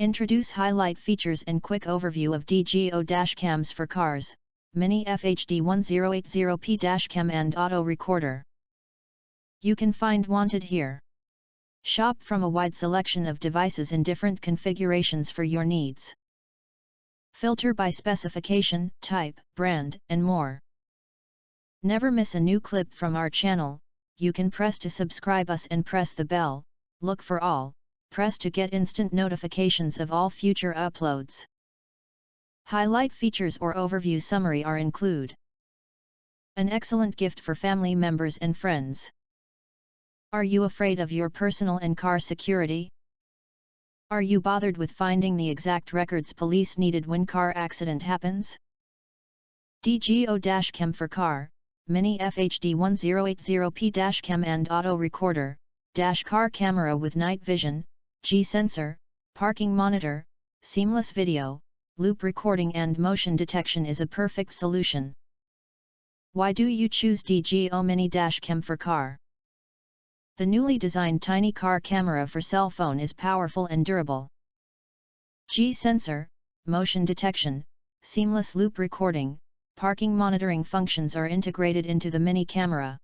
Introduce highlight features and quick overview of DGO Dashcams for cars, Mini FHD 1080p Dashcam and auto recorder. You can find wanted here. Shop from a wide selection of devices in different configurations for your needs. Filter by specification, type, brand, and more. Never miss a new clip from our channel. You can press to subscribe us and press the bell, look for all, press to get instant notifications of all future uploads. Highlight features or overview summary are include. An excellent gift for family members and friends. Are you afraid of your personal and car security? Are you bothered with finding the exact records police needed when car accident happens? DGO Dashcam for car, Mini FHD 1080p Dashcam and auto recorder, dash car camera with night vision, G sensor, parking monitor, seamless video, loop recording and motion detection is a perfect solution. Why do you choose DGO Mini Dashcam for car? The newly designed tiny car camera for cell phone is powerful and durable. G sensor, motion detection, seamless loop recording, parking monitoring functions are integrated into the mini camera.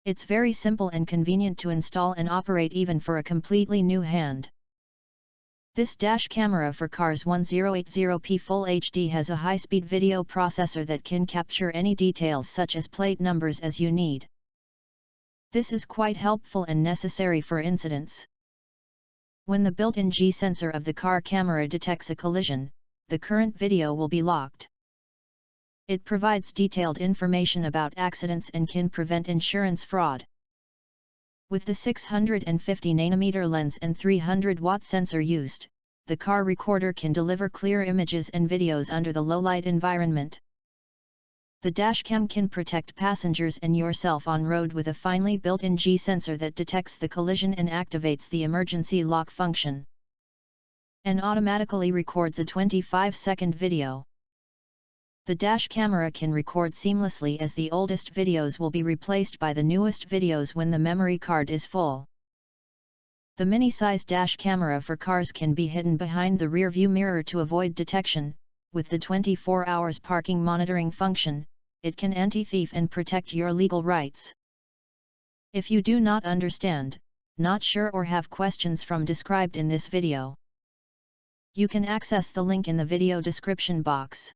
It's very simple and convenient to install and operate even for a completely new hand. This dash camera for cars 1080p Full HD has a high-speed video processor that can capture any details such as plate numbers as you need. This is quite helpful and necessary for incidents. When the built-in G sensor of the car camera detects a collision, the current video will be locked. It provides detailed information about accidents and can prevent insurance fraud. With the 650nm lens and 300-watt sensor used, the car recorder can deliver clear images and videos under the low-light environment. The dashcam can protect passengers and yourself on road with a finely built-in G sensor that detects the collision and activates the emergency lock function. And automatically records a 25-second video. The dash camera can record seamlessly as the oldest videos will be replaced by the newest videos when the memory card is full. The mini-size dash camera for cars can be hidden behind the rear view mirror to avoid detection. With the 24 hours parking monitoring function, it can anti-thief and protect your legal rights. If you do not understand, not sure or have questions from described in this video, you can access the link in the video description box.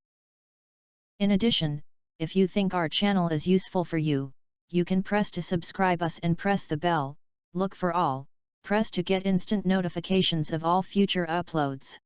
In addition, if you think our channel is useful for you, you can press to subscribe us and press the bell, look for all, press to get instant notifications of all future uploads.